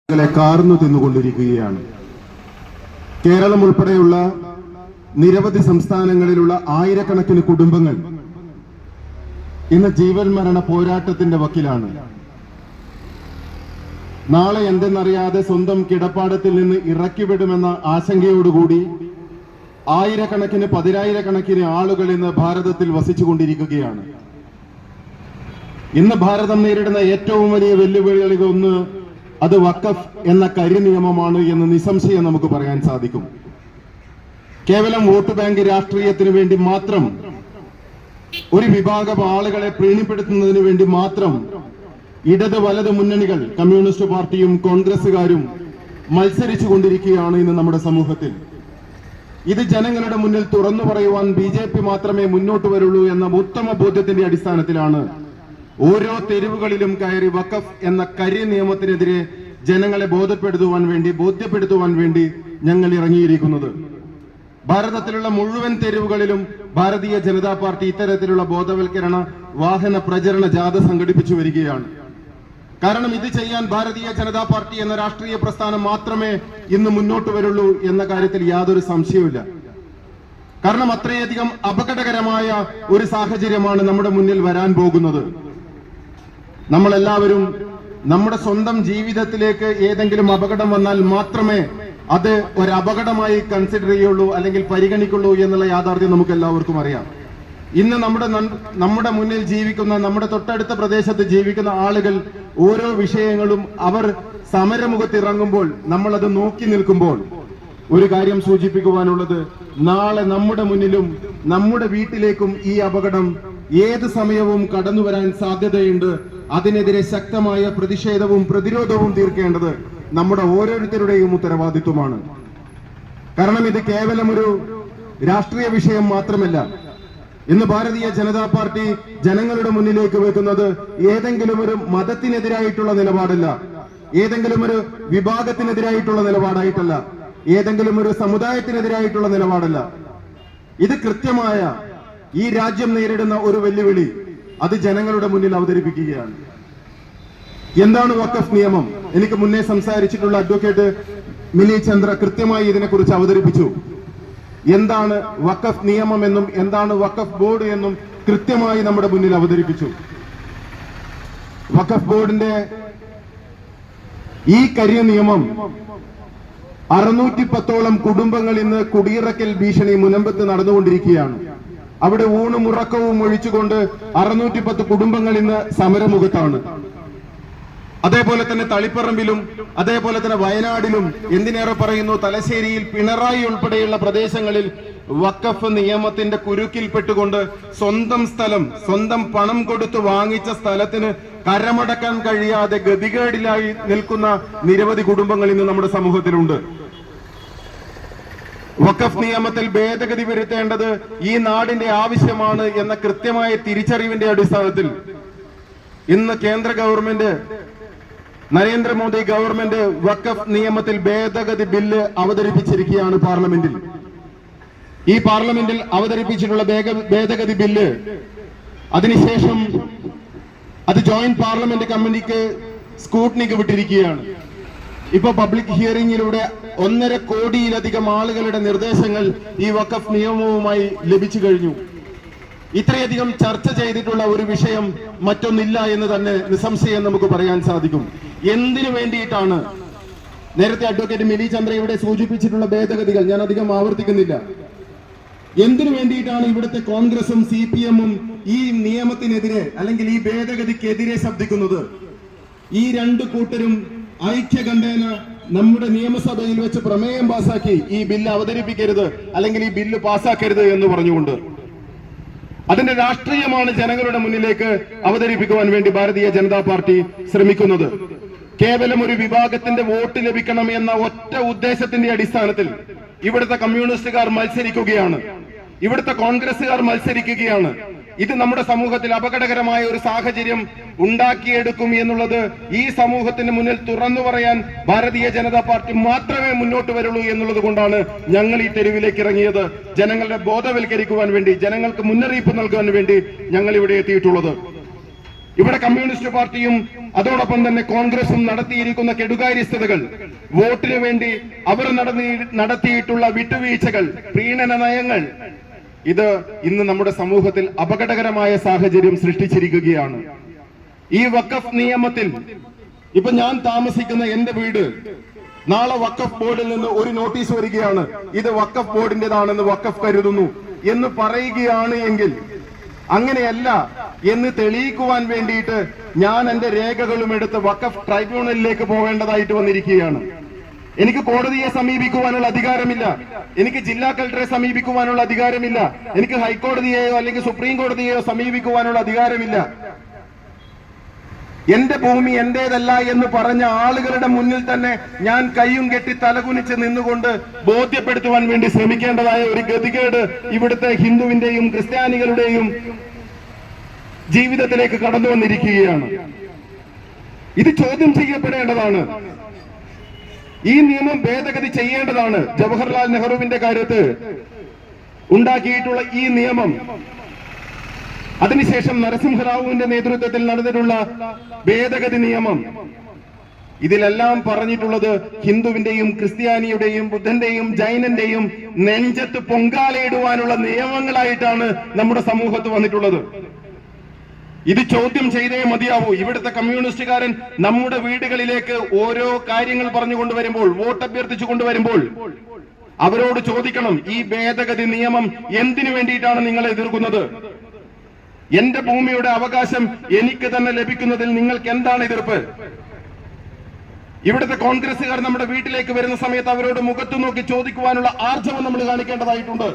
കാർന്നു തിന്നുകൊണ്ടിരിക്കുകയാണ്. കേരളം ഉൾപ്പെടെയുള്ള നിരവധി സംസ്ഥാനങ്ങളിലുള്ള ആയിരക്കണക്കിന് കുടുംബങ്ങൾ ഇന്ന് ജീവൻ മരണ പോരാട്ടത്തിന്റെ വക്കിലാണ്. നാളെ എന്തെന്നറിയാതെ സ്വന്തം കിടപ്പാടത്തിൽ നിന്ന് ഇറക്കിവിടുമെന്ന ആശങ്കയോടുകൂടി ആയിരക്കണക്കിന് പതിനായിരക്കണക്കിന് ആളുകൾ ഇന്ന് ഭാരതത്തിൽ വസിച്ചുകൊണ്ടിരിക്കുകയാണ്. ഇന്ന് ഭാരതം നേരിടുന്ന ഏറ്റവും വലിയ വെല്ലുവിളികളിൽ ഒന്ന് അത് വഖഫ് എന്ന കരിനിയമമാണ് എന്ന് നിസ്സംശയം നമുക്ക് പറയാൻ സാധിക്കും. കേവലം വോട്ട് ബാങ്ക് രാഷ്ട്രീയത്തിന് വേണ്ടി മാത്രം, ഒരു വിഭാഗം ആളുകളെ പ്രീണിപ്പെടുത്തുന്നതിന് വേണ്ടി മാത്രം ഇടത് വലത് മുന്നണികൾ, കമ്മ്യൂണിസ്റ്റ് പാർട്ടിയും കോൺഗ്രസുകാരും മത്സരിച്ചു കൊണ്ടിരിക്കുകയാണ് ഇന്ന് നമ്മുടെ സമൂഹത്തിൽ. ഇത് ജനങ്ങളുടെ മുന്നിൽ തുറന്നു പറയുവാൻ BJP മാത്രമേ മുന്നോട്ട് വരുള്ളൂ എന്ന ഉത്തമ ബോധ്യത്തിന്റെ അടിസ്ഥാനത്തിലാണ് ഓരോ തെരുവുകളിലും കയറി വഖഫ് എന്ന കരി നിയമത്തിനെതിരെ ജനങ്ങളെ ബോധ്യപ്പെടുത്തുവാൻ വേണ്ടി ഞങ്ങൾ ഇറങ്ങിയിരിക്കുന്നത്. ഭാരതത്തിലുള്ള മുഴുവൻ തെരുവുകളിലും ഭാരതീയ ജനതാ പാർട്ടി ഇത്തരത്തിലുള്ള ബോധവൽക്കരണ വാഹന പ്രചരണ ജാഥ സംഘടിപ്പിച്ചു വരികയാണ്. കാരണം ഇത് ചെയ്യാൻ ഭാരതീയ ജനതാ പാർട്ടി എന്ന രാഷ്ട്രീയ പ്രസ്ഥാനം മാത്രമേ ഇന്ന് മുന്നോട്ട് വരുള്ളൂ എന്ന കാര്യത്തിൽ യാതൊരു സംശയവുമില്ല. കാരണം അത്രയധികം അപകടകരമായ ഒരു സാഹചര്യമാണ് നമ്മുടെ മുന്നിൽ വരാൻ പോകുന്നത്. നമ്മളെല്ലാവരും നമ്മുടെ സ്വന്തം ജീവിതത്തിലേക്ക് ഏതെങ്കിലും അപകടം വന്നാൽ മാത്രമേ അത് ഒരു അപകടമായി കൺസിഡർ ചെയ്യുള്ളൂ അല്ലെങ്കിൽ പരിഗണിക്കുള്ളൂ എന്നുള്ള യാഥാർത്ഥ്യം നമുക്ക് എല്ലാവർക്കും അറിയാം. ഇന്ന് നമ്മുടെ മുന്നിൽ ജീവിക്കുന്ന, നമ്മുടെ തൊട്ടടുത്ത പ്രദേശത്ത് ജീവിക്കുന്ന ആളുകൾ ഓരോ വിഷയങ്ങളും അവർ സമരമുഖത്തിറങ്ങുമ്പോൾ നമ്മൾ അത് നോക്കി നിൽക്കുമ്പോൾ ഒരു കാര്യം സൂചിപ്പിക്കുവാനുള്ളത്, നാളെ നമ്മുടെ മുന്നിലും നമ്മുടെ വീട്ടിലേക്കും ഈ അപകടം ഏത് സമയവും കടന്നു വരാൻ സാധ്യതയുണ്ട്. അതിനെതിരെ ശക്തമായ പ്രതിഷേധവും പ്രതിരോധവും തീർക്കേണ്ടത് നമ്മുടെ ഓരോരുത്തരുടെയും ഉത്തരവാദിത്വമാണ്. കാരണം ഇത് കേവലം ഒരു രാഷ്ട്രീയ വിഷയം മാത്രമല്ല. ഇന്ന് ഭാരതീയ ജനതാ പാർട്ടി ജനങ്ങളുടെ മുന്നിലേക്ക് വെക്കുന്നത് ഏതെങ്കിലും ഒരു മതത്തിനെതിരായിട്ടുള്ള നിലപാടല്ല, ഏതെങ്കിലും ഒരു വിഭാഗത്തിനെതിരായിട്ടുള്ള നിലപാടായിട്ടല്ല, ഏതെങ്കിലും ഒരു സമുദായത്തിനെതിരായിട്ടുള്ള നിലപാടല്ല. ഇത് കൃത്യമായ ഈ രാജ്യം നേരിടുന്ന ഒരു വെല്ലുവിളി അത് ജനങ്ങളുടെ മുന്നിൽ അവതരിപ്പിക്കുകയാണ്. എന്താണ് വഖഫ് നിയമം? എനിക്ക് മുന്നേ സംസാരിച്ചിട്ടുള്ള അഡ്വക്കേറ്റ് മിനി ചന്ദ്ര കൃത്യമായി ഇതിനെക്കുറിച്ച് അവതരിപ്പിച്ചു. എന്താണ് വഖഫ് നിയമം എന്നും എന്താണ് വഖഫ് ബോർഡ് എന്നും കൃത്യമായി നമ്മുടെ മുന്നിൽ അവതരിപ്പിച്ചു. വഖഫ് ബോർഡിന്റെ ഈ കരിയ നിയമം 610ഓളം കുടുംബങ്ങൾ ഇന്ന് കുടിയിറക്കൽ ഭീഷണി മുനമ്പത്ത് നടന്നുകൊണ്ടിരിക്കുകയാണ്. അവിടെ ഊണും ഉറക്കവും ഒഴിച്ചുകൊണ്ട് 610 കുടുംബങ്ങൾ ഇന്ന് സമരമുഖത്താണ്. അതേപോലെ തന്നെ തളിപ്പറമ്പിലും അതേപോലെ തന്നെ വയനാടിലും, എന്തിനേറെ പറയുന്നു തലശ്ശേരിയിൽ, പിണറായി ഉൾപ്പെടെയുള്ള പ്രദേശങ്ങളിൽ വഖഫ് നിയമത്തിന്റെ കുരുക്കിൽപ്പെട്ടുകൊണ്ട് സ്വന്തം സ്ഥലം, സ്വന്തം പണം കൊടുത്ത് വാങ്ങിച്ച സ്ഥലത്തിന് കരമടക്കാൻ കഴിയാതെ ഗതികേടിലായി നിൽക്കുന്ന നിരവധി കുടുംബങ്ങൾ ഇന്ന് നമ്മുടെ സമൂഹത്തിലുണ്ട്. വഖഫ് നിയമത്തിൽ ഭേദഗതി വരുത്തേണ്ടത് ഈ നാടിന്റെ ആവശ്യമാണ് എന്ന കൃത്യമായ തിരിച്ചറിവിന്റെ അടിസ്ഥാനത്തിൽ ഇന്ന് കേന്ദ്ര ഗവൺമെന്റ്, നരേന്ദ്രമോദി ഗവൺമെന്റ് വഖഫ് നിയമത്തിൽ ഭേദഗതി ബില്ല് അവതരിപ്പിച്ചിരിക്കുകയാണ് പാർലമെന്റിൽ. ഈ പാർലമെന്റിൽ അവതരിപ്പിച്ചിട്ടുള്ള ഭേദഗതി ബില്ല് അതിനുശേഷം അത് ജോയിന്റ് പാർലമെന്റ് കമ്മിറ്റിക്ക് സ്ക്രൂട്ടിനിക്ക് വിട്ടിരിക്കുകയാണ്. ഇപ്പൊ പബ്ലിക് ഹിയറിംഗിലൂടെ 1.5 കോടിയിലധികം ആളുകളുടെ നിർദ്ദേശങ്ങൾ ഈ വഖഫ് നിയമവുമായി ലഭിച്ചു കഴിഞ്ഞു. ഇത്രയധികം ചർച്ച ചെയ്തിട്ടുള്ള ഒരു വിഷയം മറ്റൊന്നില്ല എന്ന് തന്നെ നിസ്സംശയം നമുക്ക് പറയാൻ സാധിക്കും. എന്തിനു വേണ്ടിയിട്ടാണ് നേരത്തെ അഡ്വക്കേറ്റ് മിനി ചന്ദ്ര ഇവിടെ സൂചിപ്പിച്ചിട്ടുള്ള ഭേദഗതികൾ ഞാൻ അധികം ആവർത്തിക്കുന്നില്ല. എന്തിനു വേണ്ടിയിട്ടാണ് ഇവിടുത്തെ കോൺഗ്രസും CPM-ഉം ഈ നിയമത്തിനെതിരെ അല്ലെങ്കിൽ ഈ ഭേദഗതിക്കെതിരെ ശബ്ദിക്കുന്നത്? ഈ രണ്ടു കൂട്ടരും ഐക്യകണ്ഠേന നമ്മുടെ നിയമസഭയിൽ വെച്ച് പ്രമേയം പാസാക്കി ഈ ബില്ല് അവതരിപ്പിക്കരുത് അല്ലെങ്കിൽ ഈ ബില്ല് പാസാക്കരുത് എന്ന് പറഞ്ഞുകൊണ്ട് അതിന്റെ രാഷ്ട്രീയമാണ് ജനങ്ങളുടെ മുന്നിലേക്ക് അവതരിപ്പിക്കുവാൻ വേണ്ടി ഭാരതീയ ജനതാ പാർട്ടി ശ്രമിക്കുന്നത്. കേവലം ഒരു വിഭാഗത്തിന്റെ വോട്ട് ലഭിക്കണം എന്ന ഒറ്റ ഉദ്ദേശത്തിന്റെ അടിസ്ഥാനത്തിൽ ഇവിടുത്തെ കമ്മ്യൂണിസ്റ്റുകാർ മത്സരിക്കുകയാണ്, ഇവിടുത്തെ കോൺഗ്രസുകാർ മത്സരിക്കുകയാണ്. ഇത് നമ്മുടെ സമൂഹത്തിൽ അപകടകരമായ ഒരു സാഹചര്യം ഉണ്ടാക്കിയെടുക്കും എന്നുള്ളത് ഈ സമൂഹത്തിന് മുന്നിൽ തുറന്നു പറയാൻ ഭാരതീയ ജനതാ പാർട്ടി മാത്രമേ മുന്നോട്ട് വരുള്ളൂ എന്നുള്ളത് കൊണ്ടാണ് ഞങ്ങൾ ഈ തെരുവിലേക്ക് ഇറങ്ങിയത്. ജനങ്ങളെ ബോധവൽക്കരിക്കുവാൻ വേണ്ടി, ജനങ്ങൾക്ക് മുന്നറിയിപ്പ് നൽകാൻ വേണ്ടി ഞങ്ങൾ ഇവിടെ എത്തിയിട്ടുള്ളത്. ഇവിടെ കമ്മ്യൂണിസ്റ്റ് പാർട്ടിയും അതോടൊപ്പം തന്നെ കോൺഗ്രസും നടത്തിയിരിക്കുന്ന കെടുകാര്യസ്ഥതകൾ, വോട്ടിനു വേണ്ടി അവർ നടത്തിയിട്ടുള്ള വിട്ടുവീഴ്ചകൾ, പ്രീണന നയങ്ങൾ, ഇത് ഇന്ന് നമ്മുടെ സമൂഹത്തിൽ അപകടകരമായ സാഹചര്യം സൃഷ്ടിച്ചിരിക്കുകയാണ്. ഈ വഖഫ് നിയമത്തിൽ ഇപ്പൊ ഞാൻ താമസിക്കുന്ന എന്റെ വീട് നാളെ വഖഫ് ബോർഡിൽ നിന്ന് ഒരു നോട്ടീസ് വരികയാണ്, ഇത് വഖഫ് ബോർഡിന്റേതാണെന്ന് വഖഫ് കരുതുന്നു എന്ന് പറയുകയാണ് എങ്കിൽ, അങ്ങനെയല്ല എന്ന് തെളിയിക്കുവാൻ വേണ്ടിയിട്ട് ഞാൻ എന്റെ രേഖകളും എടുത്ത് വഖഫ് ട്രൈബ്യൂണലിലേക്ക് പോകേണ്ടതായിട്ട് വന്നിരിക്കുകയാണ്. എനിക്ക് കോടതിയെ സമീപിക്കുവാനുള്ള അധികാരമില്ല, എനിക്ക് ജില്ലാ കളക്ടറെ സമീപിക്കുവാനുള്ള അധികാരമില്ല, എനിക്ക് ഹൈക്കോടതിയെയോ അല്ലെങ്കിൽ സുപ്രീം കോടതിയെയോ സമീപിക്കുവാനുള്ള അധികാരമില്ല. എന്റെ ഭൂമി എന്റേതല്ല എന്ന് പറഞ്ഞ ആളുകളുടെ മുന്നിൽ തന്നെ ഞാൻ കയ്യും കെട്ടി തലകുനിച്ച് നിന്നുകൊണ്ട് ബോധ്യപ്പെടുത്തുവാൻ വേണ്ടി ശ്രമിക്കേണ്ടതായ ഒരു ഗതികേട് ഇവിടുത്തെ ഹിന്ദുവിന്റെയും ക്രിസ്ത്യാനികളുടെയും ജീവിതത്തിലേക്ക് കടന്നു വന്നിരിക്കുകയാണ്. ഇത് ചോദ്യം ചെയ്യപ്പെടേണ്ടതാണ്. ഈ നിയമം ഭേദഗതി ചെയ്യേണ്ടതാണ്. ജവഹർലാൽ നെഹ്റുവിന്റെ കാര്യത്ത് ഉണ്ടാക്കിയിട്ടുള്ള ഈ നിയമം, അതിനുശേഷം നരസിംഹറാവുവിന്റെ നേതൃത്വത്തിൽ നടന്നിട്ടുള്ള ഭേദഗതി നിയമം, ഇതിലെല്ലാം പറഞ്ഞിട്ടുള്ളത് ഹിന്ദുവിന്റെയും ക്രിസ്ത്യാനിയുടെയും ബുദ്ധന്റെയും ജൈനന്റെയും നെഞ്ചത്ത് പൊങ്കാലയിടുവാനുള്ള നിയമങ്ങളായിട്ടാണ് നമ്മുടെ സമൂഹത്ത് വന്നിട്ടുള്ളത്. ഇത് ചോദ്യം ചെയ്തേ മതിയാവൂ. ഇവിടുത്തെ കമ്മ്യൂണിസ്റ്റുകാരൻ നമ്മുടെ വീടുകളിലേക്ക് ഓരോ കാര്യങ്ങൾ പറഞ്ഞുകൊണ്ടുവരുമ്പോൾ, വോട്ട് അഭ്യർത്ഥിച്ചു കൊണ്ടുവരുമ്പോൾ അവരോട് ചോദിക്കണം, ഈ ഭേദഗതി നിയമം എന്തിനു വേണ്ടിയിട്ടാണ് നിങ്ങൾ എതിർക്കുന്നത്? എന്റെ ഭൂമിയുടെ അവകാശം എനിക്ക് തന്നെ ലഭിക്കുന്നതിൽ നിങ്ങൾക്ക് എന്താണ് എതിർപ്പ്? ഇവിടുത്തെ കോൺഗ്രസുകാർ നമ്മുടെ വീട്ടിലേക്ക് വരുന്ന സമയത്ത് അവരോട് മുഖത്തു നോക്കി ചോദിക്കുവാനുള്ള ആർജവം നമ്മൾ കാണിക്കേണ്ടതായിട്ടുണ്ട്.